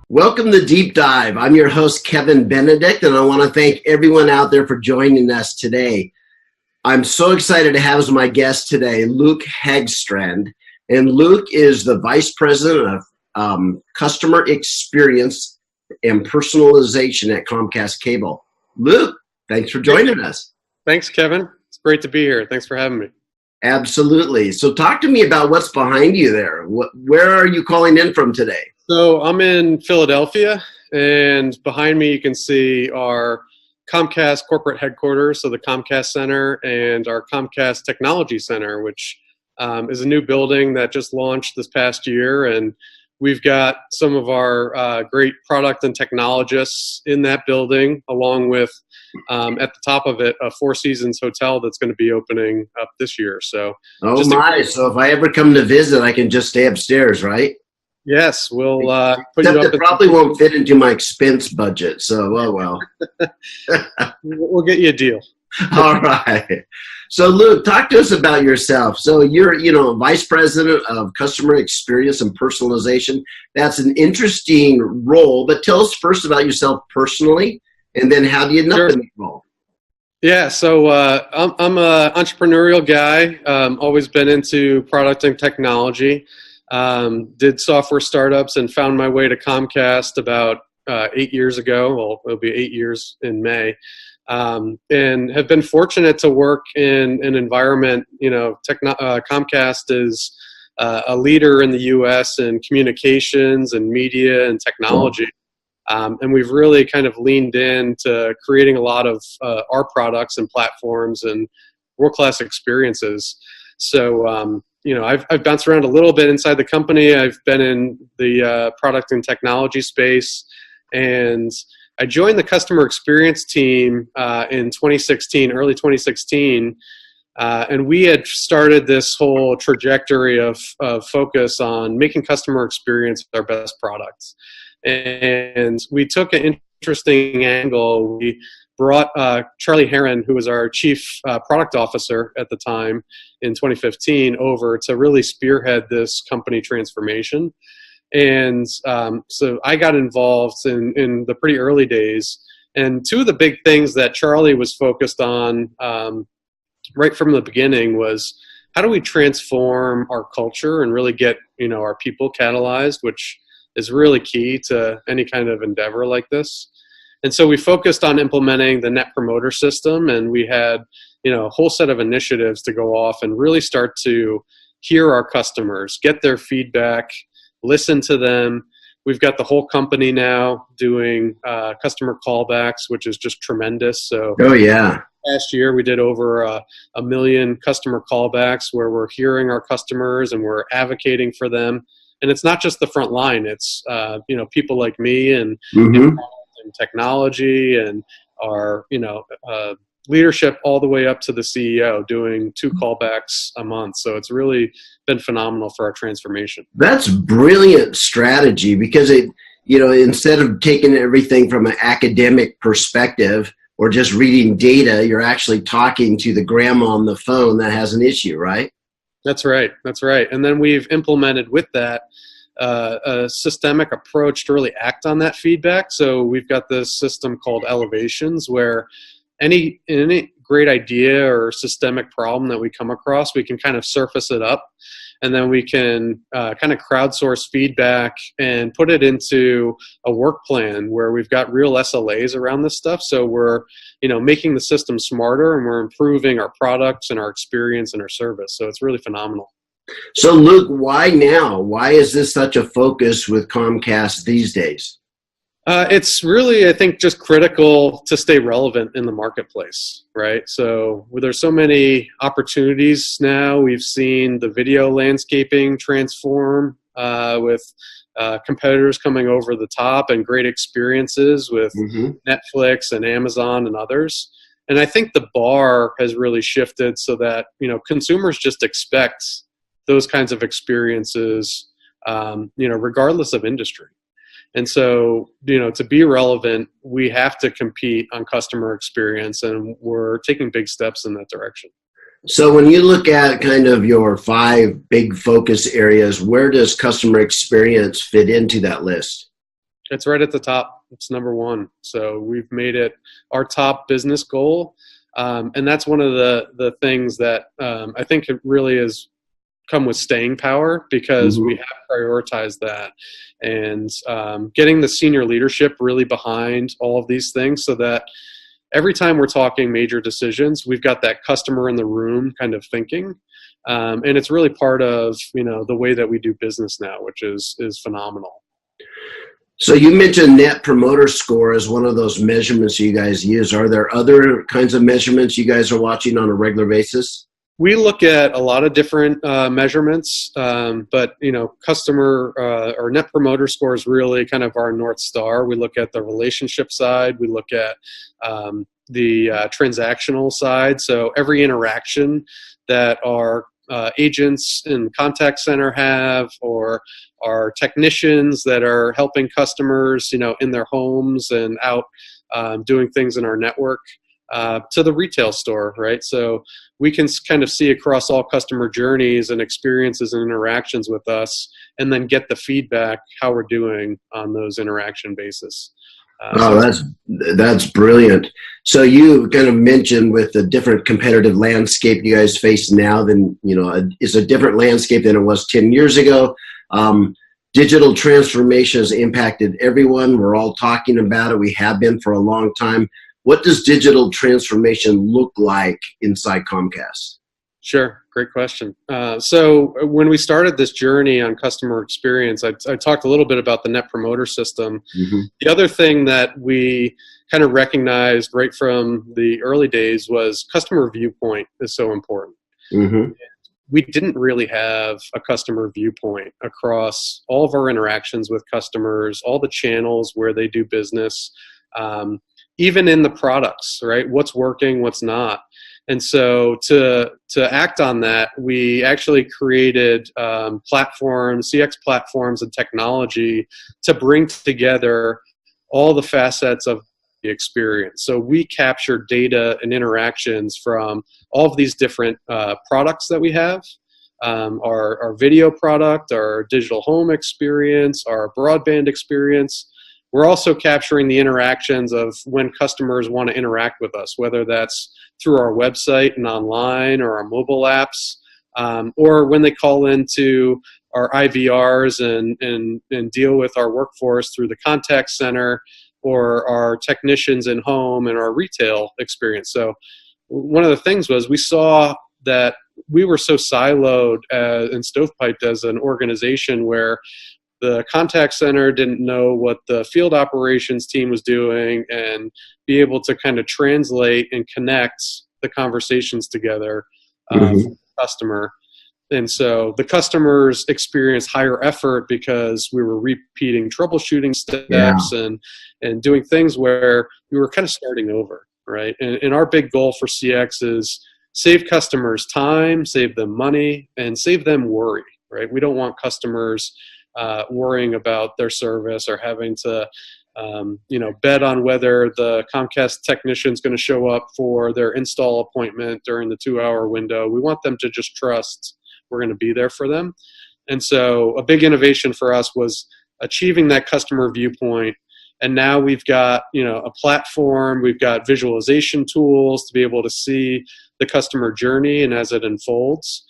Welcome to Deep Dive. I'm your host, Kevin Benedict, and I want to thank everyone out there for joining us today. I'm so excited to have as my guest today, Luke Hagstrand. And Luke is the Vice President of Customer Experience and Personalization at Comcast Cable. Luke, thanks for joining us. Thanks, Kevin. It's great to be here. Thanks for having me. Absolutely. So talk to me about what's behind you there. Where are you calling in from today? So I'm in Philadelphia, and behind me you can see our Comcast corporate headquarters, so the Comcast Center, and our Comcast Technology Center, which is a new building that just launched this past year. And we've got some of our great product and technologists in that building, along with, at the top of it, a Four Seasons hotel that's going to be opening up this year. So, so if I ever come to visit, I can just stay upstairs, right? Yes, we'll put Except you up. It probably won't fit into my expense budget, so well. We'll get you a deal. All right. So, Luke, talk to us about yourself. So you're, Vice President of Customer Experience and Personalization. That's an interesting role, but tell us first about yourself personally, and then how do you end up in the role? Yeah, so I'm an entrepreneurial guy. Always been into product and technology. Did software startups and found my way to Comcast about 8 years ago. Well, it'll be 8 years in May. And have been fortunate to work in an environment, Comcast is a leader in the U.S. in communications and media and technology. And we've really kind of leaned into creating a lot of our products and platforms and world-class experiences. So, I've bounced around a little bit inside the company. I've been in the product and technology space, and I joined the customer experience team in 2016, early 2016, and we had started this whole trajectory of focus on making customer experience our best products. And we took an interesting angle. We brought Charlie Heron, who was our chief product officer at the time in 2015, over to really spearhead this company transformation. And so I got involved in the pretty early days. And two of the big things that Charlie was focused on right from the beginning was, how do we transform our culture and really get our people catalyzed, which is really key to any kind of endeavor like this. And so we focused on implementing the Net Promoter System, and we had, a whole set of initiatives to go off and really start to hear our customers, get their feedback, listen to them. We've got the whole company now doing customer callbacks, which is just tremendous. So, last year we did over a million customer callbacks where we're hearing our customers and we're advocating for them. And it's not just the front line; it's people like me and technology and our leadership all the way up to the CEO doing 2 callbacks a month. So it's really been phenomenal for our transformation. That's brilliant strategy, because it, instead of taking everything from an academic perspective or just reading data, you're actually talking to the grandma on the phone that has an issue, right? That's right. And then we've implemented with that a systemic approach to really act on that feedback. So we've got this system called Elevations, where any great idea or systemic problem that we come across, we can kind of surface it up, and then we can kind of crowdsource feedback and put it into a work plan where we've got real SLAs around this stuff. So we're making the system smarter, and we're improving our products and our experience and our service. So it's really phenomenal. So, Luke, why now? Why is this such a focus with Comcast these days? It's really, I think, just critical to stay relevant in the marketplace, right? So there's so many opportunities now. We've seen the video landscaping transform with competitors coming over the top and great experiences with Netflix and Amazon and others. And I think the bar has really shifted so that, consumers just expect those kinds of experiences, regardless of industry. And so, to be relevant, we have to compete on customer experience, and we're taking big steps in that direction. So when you look at kind of your 5 big focus areas, where does customer experience fit into that list? It's right at the top. It's number 1. So we've made it our top business goal. And that's one of the things that I think it really has come with staying power, because we have prioritized that, and getting the senior leadership really behind all of these things, so that every time we're talking major decisions, we've got that customer in the room kind of thinking. And it's really part of, the way that we do business now, which is phenomenal. So you mentioned Net Promoter Score as one of those measurements you guys use. Are there other kinds of measurements you guys are watching on a regular basis? We look at a lot of different measurements, but customer or Net Promoter Score is really kind of our North Star. We look at the relationship side. We look at the transactional side. So every interaction that our agents in contact center have, or our technicians that are helping customers, in their homes and out doing things in our network, to the retail store, right? So we can kind of see across all customer journeys and experiences and interactions with us, and then get the feedback how we're doing on those interaction basis. That's brilliant. So you kind of mentioned with the different competitive landscape you guys face now, than is a different landscape than it was 10 years ago. Digital transformation has impacted everyone. We're all talking about it. We have been for a long time. What does digital transformation look like inside Comcast? Sure. Great question. So when we started this journey on customer experience, I talked a little bit about the Net Promoter System. The other thing that we kind of recognized right from the early days was customer viewpoint is so important. We didn't really have a customer viewpoint across all of our interactions with customers, all the channels where they do business, even in the products, right? What's working, what's not. And so to act on that, we actually created platforms, CX platforms and technology to bring together all the facets of the experience. So we capture data and interactions from all of these different products that we have, our video product, our digital home experience, our broadband experience. We're also capturing the interactions of when customers want to interact with us, whether that's through our website and online, or our mobile apps, or when they call into our IVRs and deal with our workforce through the contact center, or our technicians in home and our retail experience. So one of the things was we saw that we were so siloed and stovepiped as an organization, where the contact center didn't know what the field operations team was doing, and be able to kind of translate and connect the conversations together for the customer. And so the customers experienced higher effort because we were repeating troubleshooting steps and doing things where we were kind of starting over, right? And our big goal for CX is save customers time, save them money, and save them worry, right? We don't want customers worrying about their service, or having to bet on whether the Comcast technician is going to show up for their install appointment during the 2-hour window. We want them to just trust we're going to be there for them. And so a big innovation for us was achieving that customer viewpoint. And now we've got a platform, we've got visualization tools to be able to see the customer journey and as it unfolds.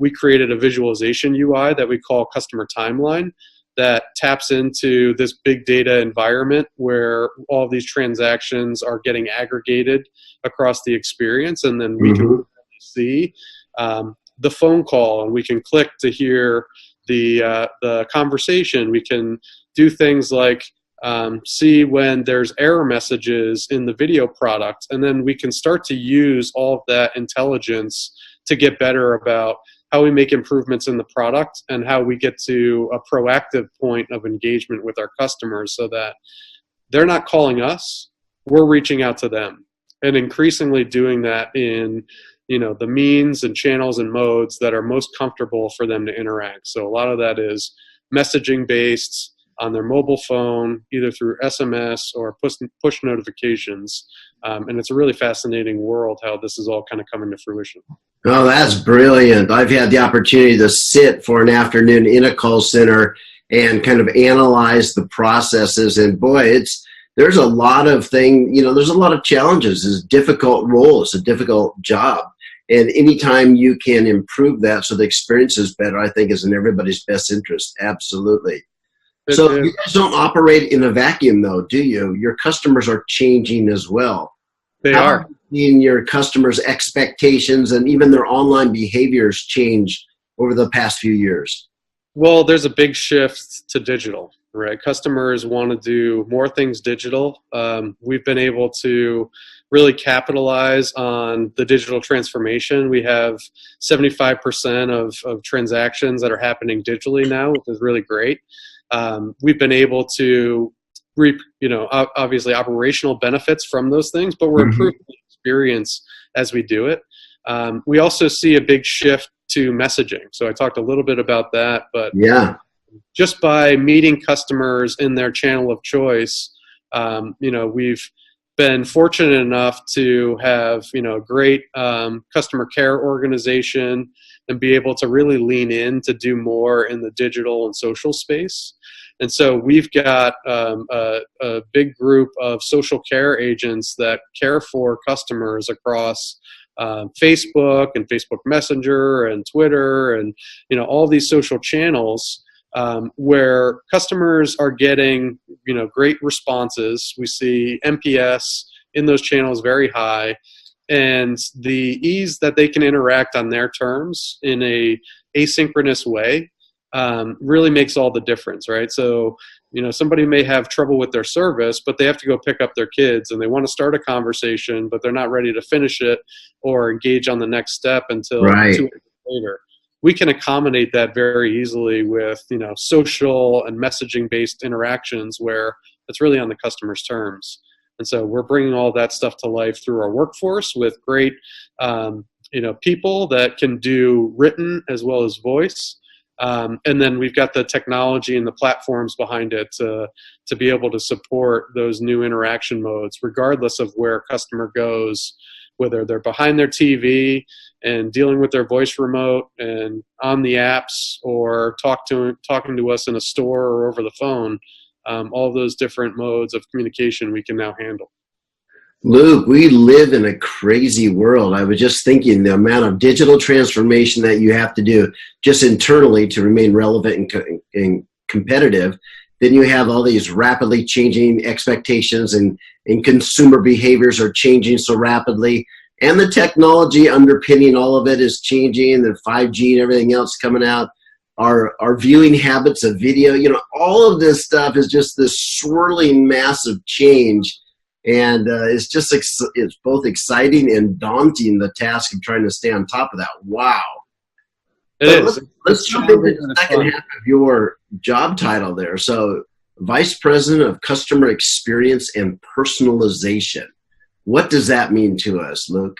We created a visualization UI that we call Customer Timeline, that taps into this big data environment where all of these transactions are getting aggregated across the experience, and then we can see the phone call, and we can click to hear the conversation. We can do things like see when there's error messages in the video product, and then we can start to use all of that intelligence to get better about how we make improvements in the product, and how we get to a proactive point of engagement with our customers, so that they're not calling us, we're reaching out to them. and increasingly doing that in, the means and channels and modes that are most comfortable for them to interact. So a lot of that is messaging based on their mobile phone, either through SMS or push notifications. And it's a really fascinating world how this is all kind of coming to fruition. Oh, that's brilliant. I've had the opportunity to sit for an afternoon in a call center and kind of analyze the processes. And boy, there's a lot of there's a lot of challenges. It's a difficult role. It's a difficult job. And anytime you can improve that so the experience is better, I think is in everybody's best interest. Absolutely. So you guys don't operate in a vacuum, though, do you? Your customers are changing as well. They How are. seeing your customers' expectations and even their online behaviors change over the past few years? Well, there's a big shift to digital, right? Customers want to do more things digital. We've been able to really capitalize on the digital transformation. We have 75% of transactions that are happening digitally now, which is really great. We've been able to reap, obviously operational benefits from those things, but we're improving the experience as we do it. We also see a big shift to messaging. So I talked a little bit about that, but just by meeting customers in their channel of choice, we've been fortunate enough to have, a great customer care organization and be able to really lean in to do more in the digital and social space. And so we've got a big group of social care agents that care for customers across Facebook and Facebook Messenger and Twitter and all these social channels where customers are getting great responses. We see NPS in those channels very high, and the ease that they can interact on their terms in a asynchronous way really makes all the difference, right? So, somebody may have trouble with their service, but they have to go pick up their kids and they want to start a conversation, but they're not ready to finish it or engage on the next step until 2 hours later. We can accommodate that very easily with, social and messaging based interactions where it's really on the customer's terms. And so we're bringing all that stuff to life through our workforce with great, people that can do written as well as voice. And then we've got the technology and the platforms behind it to be able to support those new interaction modes, regardless of where a customer goes, whether they're behind their TV and dealing with their voice remote and on the apps or talking to us in a store or over the phone. All those different modes of communication we can now handle. Luke, we live in a crazy world. I was just thinking the amount of digital transformation that you have to do just internally to remain relevant and competitive. Then you have all these rapidly changing expectations and consumer behaviors are changing so rapidly. And the technology underpinning all of it is changing, the 5G and everything else coming out. Our viewing habits of video, all of this stuff is just this swirling massive change. And it's both exciting and daunting, the task of trying to stay on top of that. Wow. Let's jump into the second half of your job title there. So, Vice President of Customer Experience and Personalization. What does that mean to us, Luke?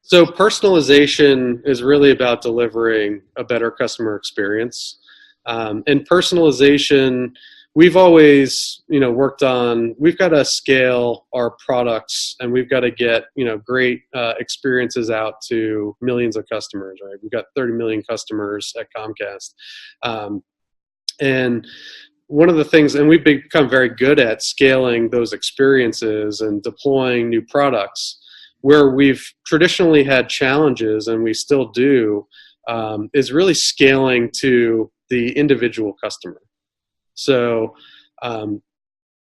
So personalization is really about delivering a better customer experience. And personalization, we've always, worked on, we've got to scale our products and we've got to get, great experiences out to millions of customers, right? We've got 30 million customers at Comcast. And one of the things, and we've become very good at scaling those experiences and deploying new products. Where we've traditionally had challenges, and we still do, is really scaling to the individual customer. So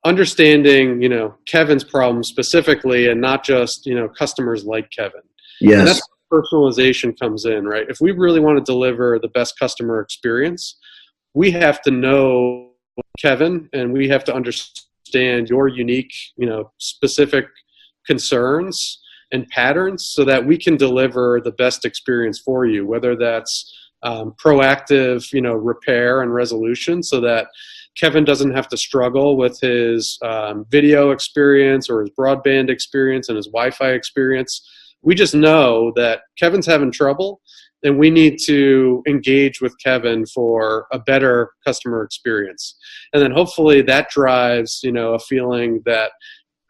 understanding, Kevin's problem specifically, and not just, customers like Kevin. Yes. And that's where personalization comes in, right? If we really want to deliver the best customer experience, we have to know Kevin, and we have to understand your unique, specific concerns and patterns so that we can deliver the best experience for you, whether that's proactive, repair and resolution so that Kevin doesn't have to struggle with his video experience or his broadband experience and his Wi-Fi experience. We just know that Kevin's having trouble, and we need to engage with Kevin for a better customer experience. And then hopefully that drives, a feeling that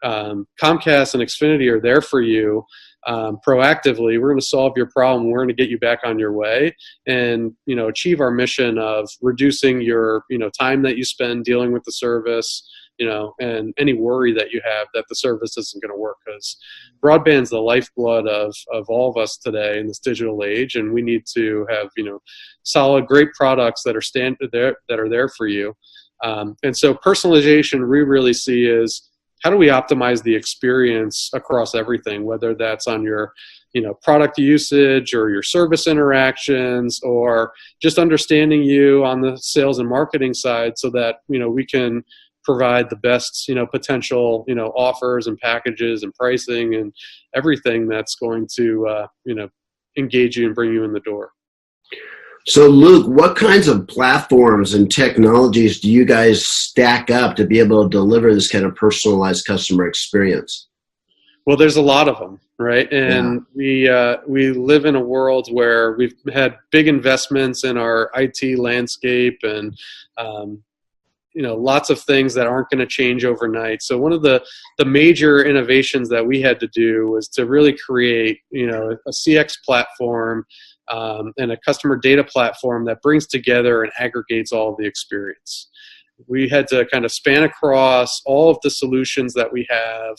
Comcast and Xfinity are there for you proactively. We're going to solve your problem. We're going to get you back on your way and, achieve our mission of reducing your, time that you spend dealing with the service, and any worry that you have that the service isn't going to work, because broadband's the lifeblood of all of us today in this digital age. And we need to have, solid, great products that are there for you. And so personalization we really see is, how do we optimize the experience across everything, whether that's on your, product usage or your service interactions, or just understanding you on the sales and marketing side, so that, we can provide the best, potential, offers and packages and pricing and everything that's going to, engage you and bring you in the door. So Luke, what kinds of platforms and technologies do you guys stack up to be able to deliver this kind of personalized customer experience? Well, there's a lot of them, right? And we live in a world where we've had big investments in our IT landscape, and lots of things that aren't going to change overnight. So one of the major innovations that we had to do was to really create, a CX platform and a customer data platform that brings together and aggregates all of the experience. We had to kind of span across all of the solutions that we have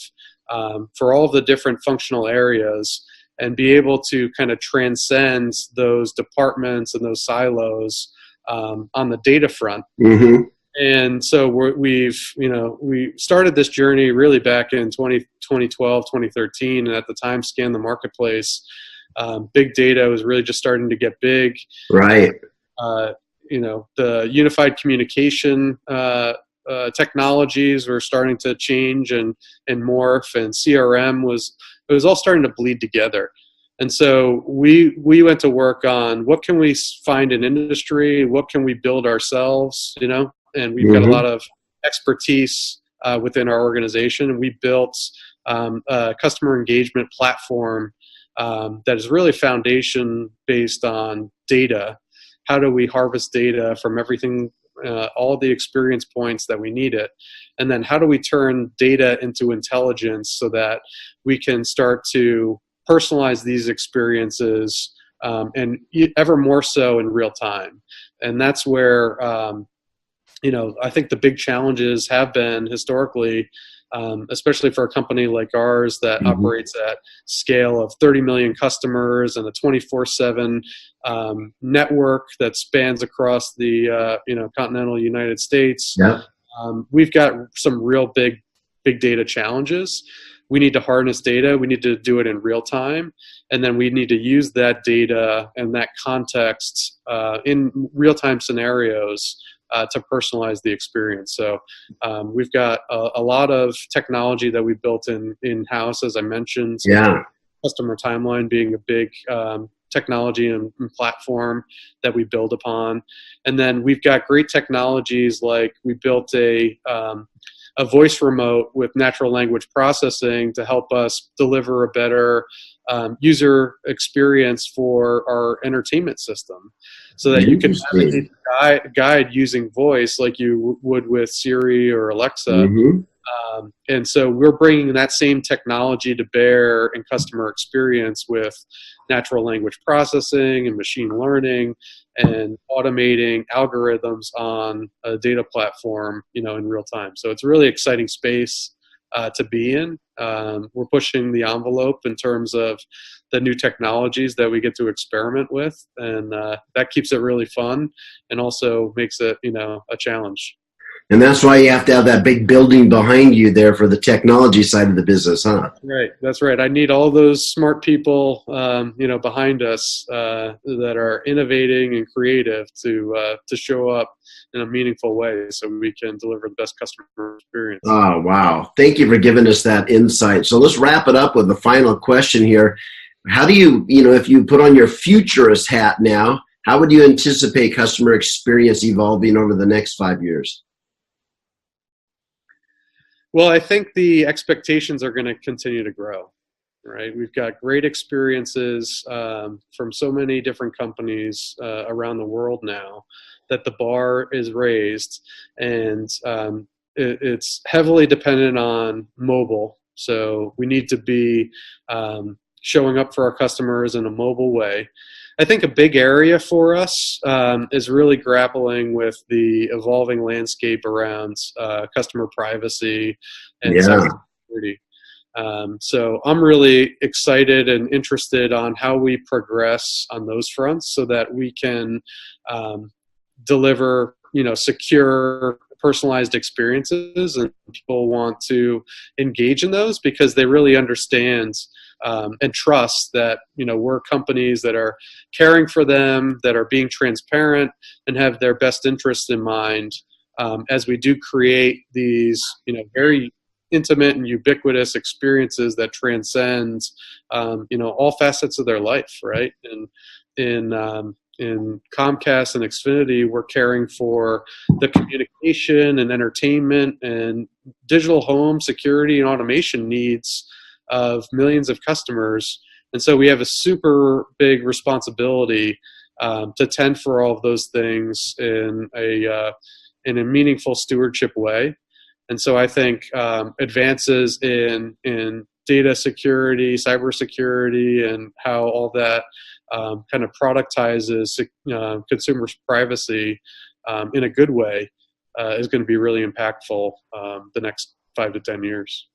for all of the different functional areas, and be able to kind of transcend those departments and those silos on the data front. Mm-hmm. And so we started this journey really back in 2012, 2013, and at the time Scan the Marketplace. Big data was really just starting to get big. Right. The unified communication technologies were starting to change and morph, and CRM was all starting to bleed together. And so we went to work on what can we find in industry, what can we build ourselves, and we've got a lot of expertise within our organization. And we built a customer engagement platform that is really foundation based on data. How do we harvest data from everything, all the experience points that we need it? And then how do we turn data into intelligence so that we can start to personalize these experiences and ever more so in real time? And that's where, I think the big challenges have been historically, especially for a company like ours that operates at scale of 30 million customers and a 24/7 network that spans across the continental United States. Yeah. We've got some real big data challenges. We need to harness data. We need to do it in real time, and then we need to use that data and that context in real time scenarios to personalize the experience. So we've got a lot of technology that we built in-house, as I mentioned. So yeah. Customer timeline being a big technology and platform that we build upon. And then we've got great technologies like we built a voice remote with natural language processing to help us deliver a better user experience for our entertainment system, so that you can navigate the guide using voice like you would with Siri or Alexa. And so we're bringing that same technology to bear in customer experience with natural language processing and machine learning and automating algorithms on a data platform, in real time. So it's a really exciting space to be in. We're pushing the envelope in terms of the new technologies that we get to experiment with, and that keeps it really fun and also makes it, a challenge. And that's why you have to have that big building behind you there for the technology side of the business, huh? Right. That's right. I need all those smart people, behind us that are innovating and creative to show up in a meaningful way so we can deliver the best customer experience. Oh, wow. Thank you for giving us that insight. So let's wrap it up with the final question here. How do you, if you put on your futurist hat now, how would you anticipate customer experience evolving over the next 5 years? Well, I think the expectations are going to continue to grow, right? We've got great experiences from so many different companies around the world now that the bar is raised, and it's heavily dependent on mobile. So we need to be showing up for our customers in a mobile way. I think a big area for us is really grappling with the evolving landscape around customer privacy and Yeah. cybersecurity. So I'm really excited and interested on how we progress on those fronts so that we can deliver, secure, personalized experiences, and people want to engage in those because they really understand and trust that we're companies that are caring for them, that are being transparent, and have their best interest in mind as we do create these very intimate and ubiquitous experiences that transcend all facets of their life, right? And in Comcast and Xfinity, we're caring for the communication and entertainment and digital home security and automation needs of millions of customers. And so we have a super big responsibility to tend for all of those things in a meaningful stewardship way. And so I think advances in data security, cybersecurity, and how all that kind of productizes consumers' privacy in a good way is going to be really impactful the next 5 to 10 years.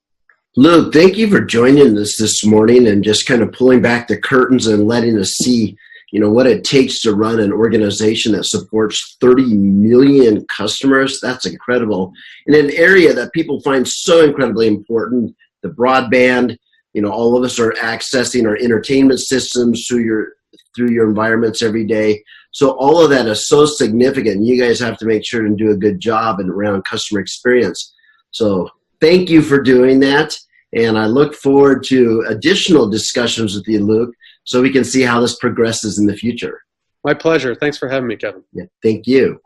Luke, thank you for joining us this morning and just kind of pulling back the curtains and letting us see, what it takes to run an organization that supports 30 million customers. That's incredible. In an area that people find so incredibly important, the broadband, all of us are accessing our entertainment systems through your environments every day. So all of that is so significant. You guys have to make sure and do a good job around customer experience. So thank you for doing that. And I look forward to additional discussions with you, Luke, so we can see how this progresses in the future. My pleasure. Thanks for having me, Kevin. Yeah, thank you.